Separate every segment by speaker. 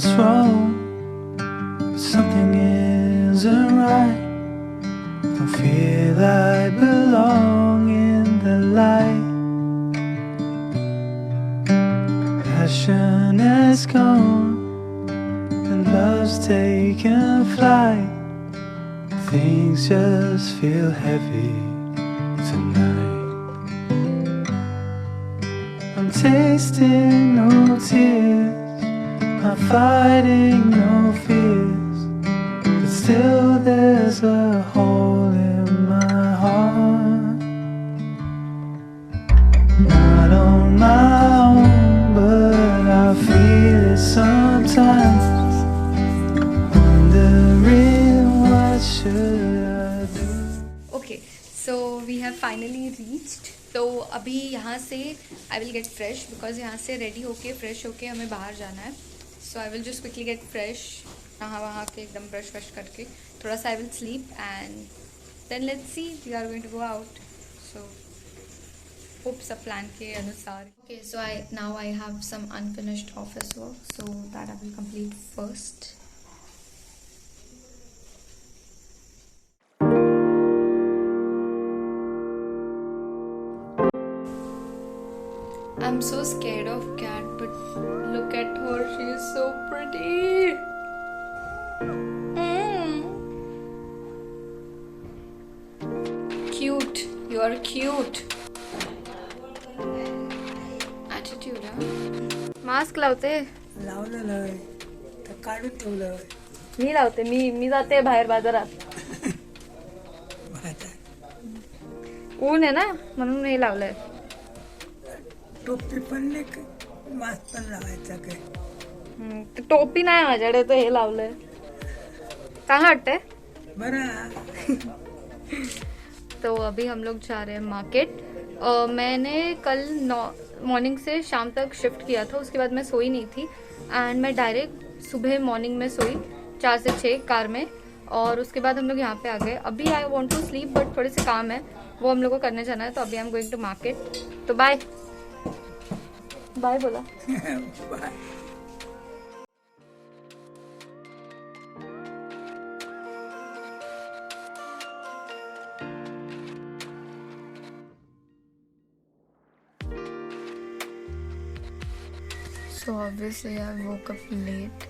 Speaker 1: what's wrong. Something isn't right. Don't feel I belong in the light. Passion has gone and love's taken flight. Things just feel heavy tonight. I'm tasting no tears, I'm fighting no fears, but still there's a hole in my heart. Not on my own, but I feel it sometimes. Wondering what should I do.
Speaker 2: Okay so we have finally reached. तो अभी यहाँ से I will get fresh because यहाँ से ready होके fresh होके हमें बाहर जाना है. So I will just quickly get fresh, नहा वहाँ के एकदम ब्रश व्रश करके थोड़ा सा I will sleep and then let's see we are going to go out. So hope सब प्लान के अनुसार. Okay so now I have some unfinished office work so that I will complete first. I'm so scared of cat, but look at her, she is so pretty. Cute, you are cute. Attitude, huh? Mask लावते?
Speaker 3: लावलेलं आहे तर काढून ठेवलं.
Speaker 2: मी लावते, मी जाते बाहेर बाजारात. ऊन आहे ना म्हणून नाही लावलंय.
Speaker 3: टोपी पण नाही, मास्क पण लावायचा काय.
Speaker 2: टोपी नाही माझ्याकडे, तर हे लावलंय. चांगलं वाटतंय.
Speaker 3: बरं.
Speaker 2: तो अभी हम लोग जा रहे हैं मार्केट. मैंने कल मॉर्निंग से शाम तक शिफ्ट किया था, उसके बाद मैं सोई नहीं थी एंड मैं डायरेक्ट सुबह मॉर्निंग में सोई 4 से 6 कार में और उसके बाद हम लोग यहाँ पे आ गए. अभी I want to sleep but थोड़े से काम है वो हम लोग को करने जाना है. तो अभी I am going to market. तो बाय बाय बोला.
Speaker 3: Bye.
Speaker 2: So obviously I woke up late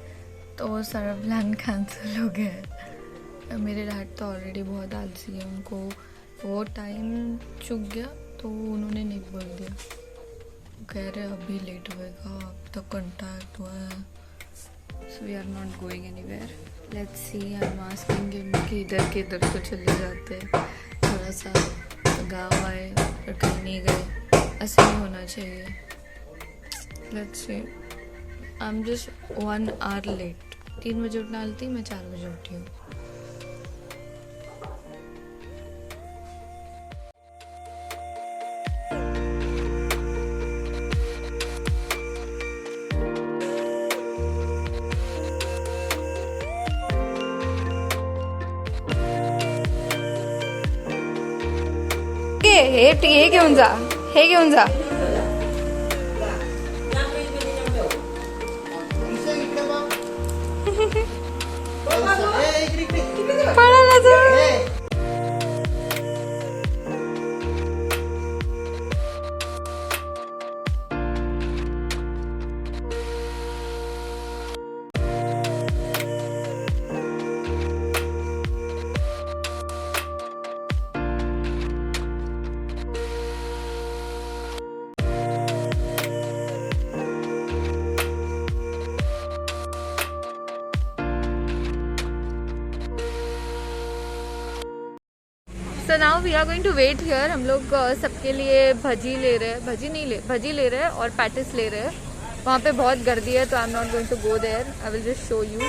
Speaker 2: तो सारा प्लान कैंसिल हो गया है. मेरे डैड तो ऑलरेडी बहुत आलसी है, उनको वो टाइम चुक गया तो उन्होंने नहीं बोल दिया. कह रहे अभी लेट होएगा, अब तक कॉन्टैक्ट हुआ है. So we are not going anywhere. Let's see. I am asking him कि इधर के इधर तो चले जाते, थोड़ा सा गाँव आए पर कहीं नहीं गए. ऐसा नहीं होना चाहिए. Let's see. I am just 1 hour late. 3 बजे उठना थी, मैं 4 बजे उठी हूँ. हे घेऊन जा, हे घेऊन जा. पळाला जा. So now we are going to wait here. हम लोग सबके लिए भजी ले रहे हैं, भजी ले रहे हैं और पैटिस ले रहे हैं. वहाँ पे बहुत गर्दी है तो I am not going to go there. I will just show you.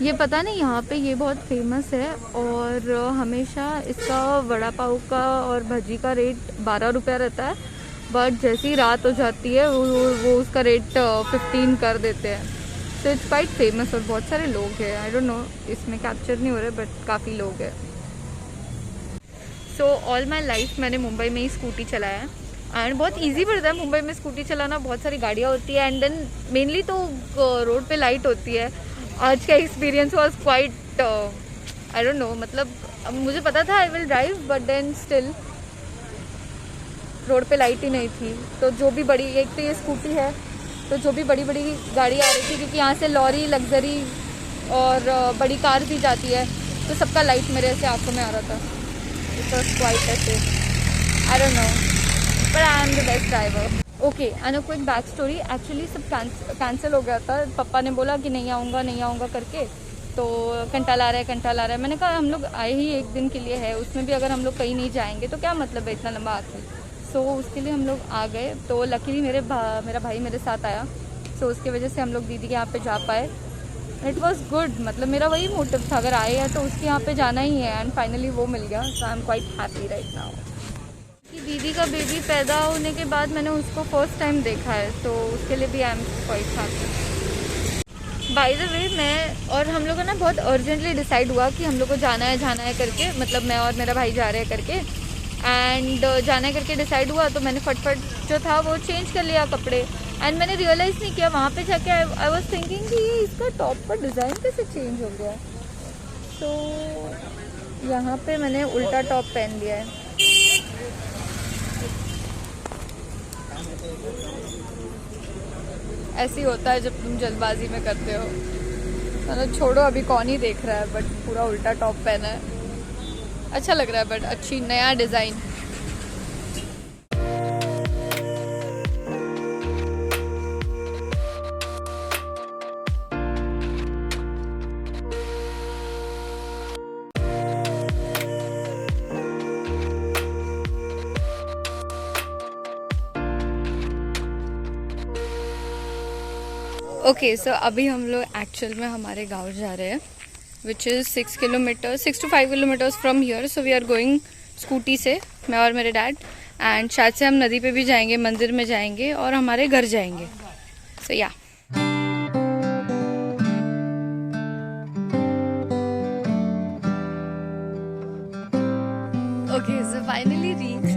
Speaker 2: ये पता नहीं यहाँ पे ये बहुत फेमस है और हमेशा इसका वड़ा पाव का और भजी का रेट 12 रुपया रहता है, बट जैसी ही रात हो जाती है वो उसका रेट 15 कर देते हैं. सो इट्स क्वाइट फेमस और बहुत सारे लोग हैं. आई डोंट नो इसमें कैप्चर नहीं हो रहे बट काफ़ी लोग हैं. सो ऑल माई लाइफ मैंने मुंबई में ही स्कूटी चलाया है एंड बहुत इजी पड़ता है मुंबई में स्कूटी चलाना, बहुत सारी गाड़ियाँ होती है एंड देन मेनली तो रोड पे लाइट होती है। आज का experience was quite I don't know, मतलब मुझे पता था I will drive but then still road पे लाइट ही नहीं थी। तो जो भी बड़ी, एक तो ये स्कूटी है, तो जो भी बड़ी बड़ी गाड़ी आ रही थी, क्योंकि यहाँ से लॉरी, लग्जरी और बड़ी कार भी जाती है, तो सबका लाइट मेरे ऐसे आंखों में आ रहा था। इट वॉज क्वाइट ऐसे, आई don't no, but I am the best driver. Okay, and कोई बैक स्टोरी, एक्चुअली सब कैंसिल हो गया था। पापा ने बोला कि नहीं आऊँगा करके, तो घंटा ला रहा है। मैंने कहा हम लोग आए ही एक दिन के लिए है, उसमें भी अगर हम लोग कहीं नहीं जाएंगे तो क्या मतलब है इतना लंबा आके। सो उसके लिए हम लोग आ गए। तो लकीली मेरा भाई मेरे साथ आया, सो उसकी वजह से हम लोग दीदी के यहाँ पे जा पाए। इट वॉज गुड, मतलब मेरा वही मोटिव था, अगर आए हैं तो उसके यहाँ पे जाना ही है, एंड फाइनली वो मिल गया। So I am quite happy right now. दीदी का बेबी पैदा होने के बाद मैंने उसको फर्स्ट टाइम देखा है, तो उसके लिए भी आई am quite happy. By the way, मैं और हम लोगों ने बहुत अर्जेंटली डिसाइड हुआ कि हम लोग को जाना है करके, मतलब मैं और मेरा भाई जा रहे हैं करके, एंड जाना है करके डिसाइड हुआ। तो मैंने फटफट जो था वो चेंज कर लिया कपड़े, एंड मैंने रियलाइज़ नहीं किया वहाँ पे जाके आई वाज थिंकिंग कि ये इसका टॉप का डिज़ाइन कैसे चेंज हो गया। तो यहाँ पे मैंने उल्टा टॉप पहन लिया है। ऐसे ही होता है जब तुम जल्दबाजी में करते हो। मतलब छोड़ो, अभी कौन ही देख रहा है, बट पूरा उल्टा टॉप पहना है, अच्छा लग रहा है, बट अच्छी नया डिज़ाइन। ओके, सो अभी हम लोग एक्चुअल में हमारे गांव जा रहे हैं, which is 6 to 5 kilometres from here. So we are going scooty से, मैं और मेरे डैड, एंड शायद से हम नदी पे भी जाएंगे, मंदिर में जाएंगे और हमारे घर जाएंगे। सो या ओके, सो फाइनली रीच।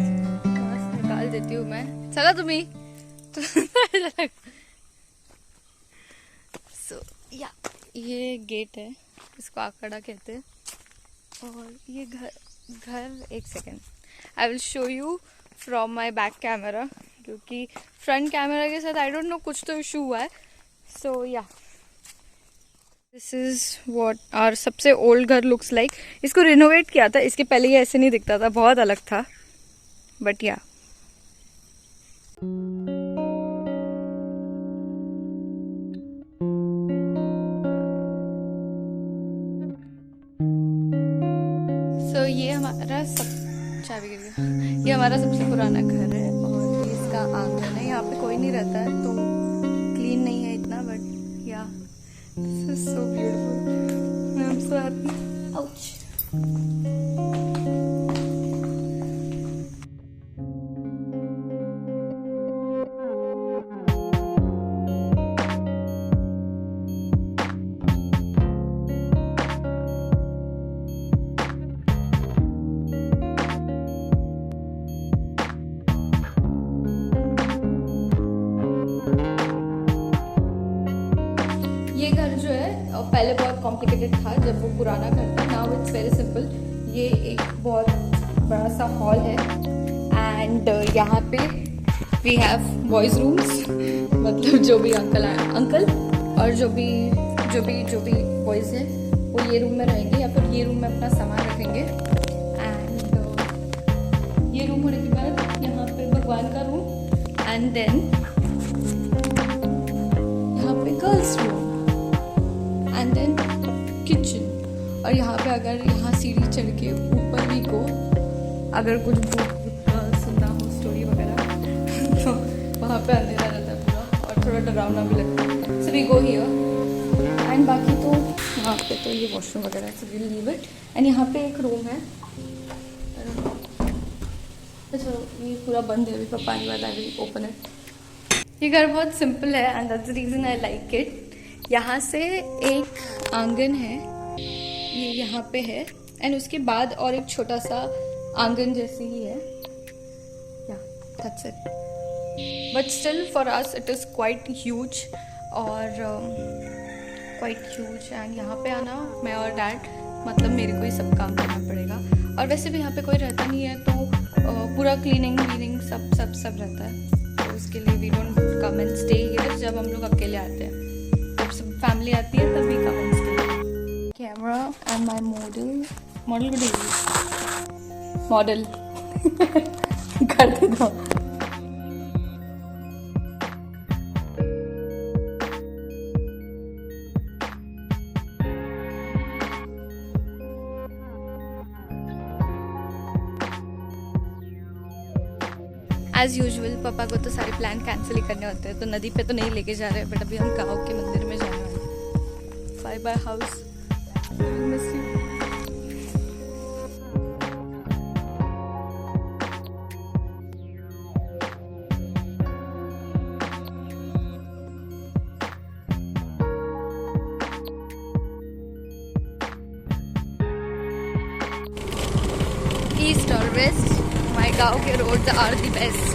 Speaker 2: निकाल देती हूँ मैं, चला तुम्ही सो या ये गेट है, इसको आकड़ा कहते हैं, और ये घर एक second I will show you from my back camera, क्योंकि फ्रंट कैमरा के साथ आई डोंट नो कुछ तो इशू हुआ है। सो या दिस इज व्हाट आवर सबसे ओल्ड घर लुक्स लाइक। इसको रिनोवेट किया था, इसके पहले ये ऐसे नहीं दिखता था, बहुत अलग था, बट या तो ये हमारा चाबी गिर गया, ये हमारा सबसे पुराना घर है और ये इसका आंगन है। यहाँ पे कोई नहीं रहता है तो क्लीन नहीं है इतना, बट या this is so beautiful. I am so happy. Ouch. ये घर जो है पहले बहुत कॉम्प्लिकेटेड था जब वो पुराना घर था, नाउ इट्स वेरी सिंपल। ये एक बहुत बड़ा सा हॉल है एंड यहाँ पे वी हैव बॉयज़ रूम्स, मतलब जो भी अंकल और जो भी बॉयज़ हैं वो ये रूम में रहेंगे या फिर ये रूम में अपना सामान रखेंगे। एंड ये रूम होने के बाद यहाँ पे भगवान का रूम, एंड देन यहाँ पे girls room, and then kitchen. और यहाँ पे अगर यहाँ सीढ़ी चढ़ के ऊपर भी को अगर कुछ भूत सुनना हो स्टोरी वगैरह तो वहाँ पे अंधेरा रहता है पूरा और थोड़ा डरावना भी लगता है। So we go here and बाकी तो यहाँ पे तो ये वॉशरूम वगैरह है, so we leave it. And यहाँ पे एक रूम है, अच्छा ये पूरा बंद है, अभी पापा आने बाद आई विल ओपन इट। ये घर बहुत सिंपल है and that's the reason I like it. यहाँ से एक आंगन है, ये यहाँ पे है, एंड उसके बाद और एक छोटा सा आंगन जैसी ही है। या that's it. But still for us it is quite huge और quite huge and यहाँ पे आना मैं और डैड मतलब मेरे को ही सब काम करना पड़ेगा और वैसे भी यहाँ पे कोई रहता नहीं है तो पूरा क्लीनिंग वीनिंग सब रहता है तो उसके लिए we don't come and stay here जब हम लोग अकेले आते हैं जब सब फैमिली आती है तभी कम and stay camera and my model को मॉडल कर दे दो एज़ यूजुअल पापा को तो सारे प्लान कैंसिल ही करने होते हैं तो नदी पे तो नहीं लेके जा रहे बट अभी हम गाँव के मंदिर में जाने वाले हैं bye bye house miss you east और वेस्ट माय गांव के roads are the best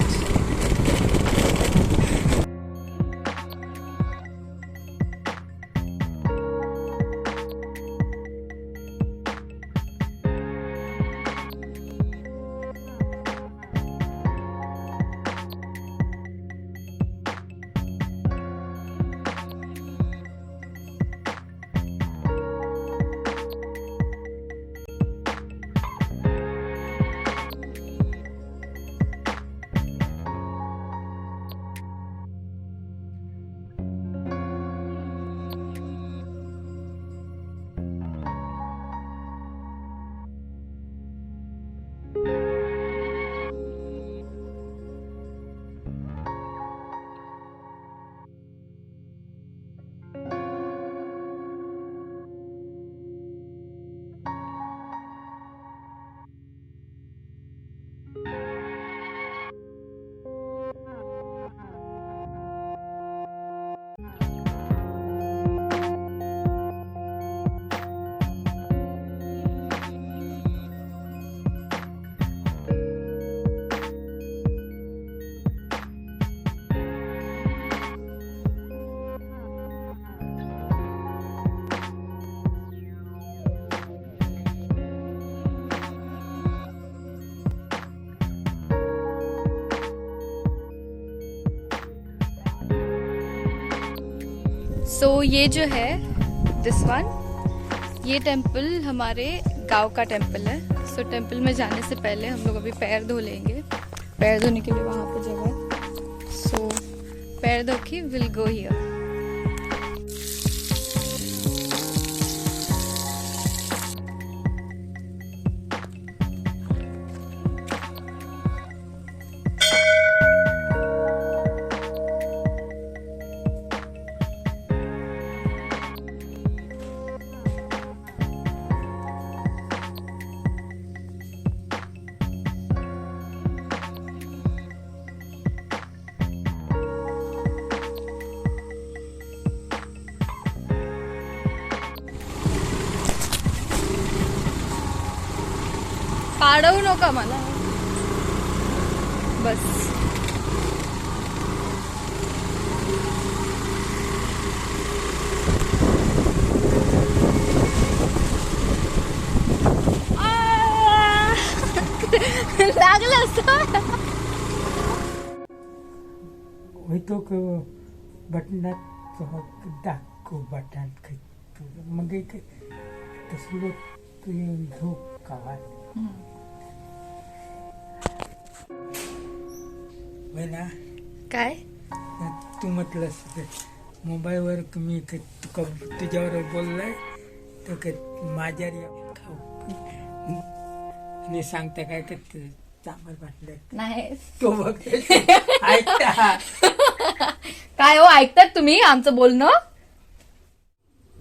Speaker 2: so ये जो है दिस वन ये टेम्पल हमारे गांव का टेम्पल है सो टेम्पल में जाने से पहले हम लोग अभी पैर धो लेंगे पैर धोने के लिए वहाँ पे जगह सो पैर धो के विल गो हियर पाडवू नका मला बस लागलं असं
Speaker 3: होतो का बटनात दाखव बटन मग तसलं तू झोप का ना
Speaker 2: काय
Speaker 3: तू म्हटलंस मोबाईलवर मी तुका तुझ्यावर बोललाय तर माझ्या आणि सांगता काय चांगलं वाटलं
Speaker 2: नाही
Speaker 3: तो बघ ऐकता
Speaker 2: काय हो ऐकतात तुम्ही आमचं बोलणं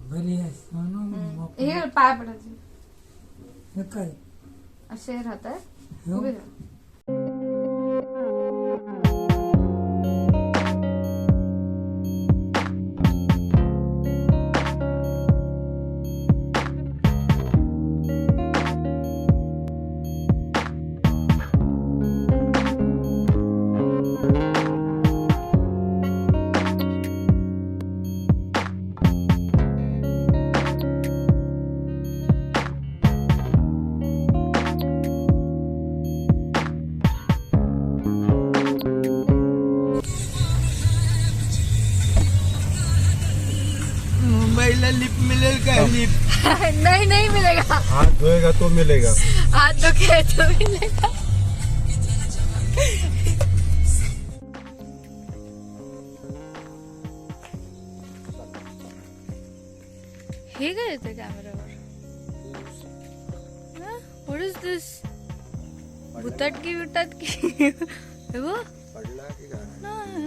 Speaker 3: बरी आहेस म्हणून
Speaker 2: हे पाय पडायचे
Speaker 3: काय
Speaker 2: असे राहतात
Speaker 3: हो.
Speaker 2: उभे राहा.
Speaker 4: मला लिप मिळेल का लिप?
Speaker 2: नहीं नहीं मिलेगा.
Speaker 5: हाथ धोएगा तो मिलेगा.
Speaker 2: हाथ धो के तो मिलेगा. हे काय येते कॅमेऱ्यावर? What is this? भुताटकी बिटाटकी हे बघ.
Speaker 5: पडला की काय?
Speaker 2: नाही.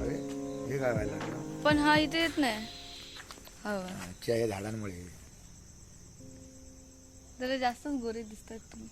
Speaker 5: अरे हे काय व्हायला लागलं?
Speaker 2: पण हा इथे येत नाही. हवा
Speaker 5: आजच्या या झाडांमुळे.
Speaker 2: जरा जास्तच गोरे दिसतात तुम्ही.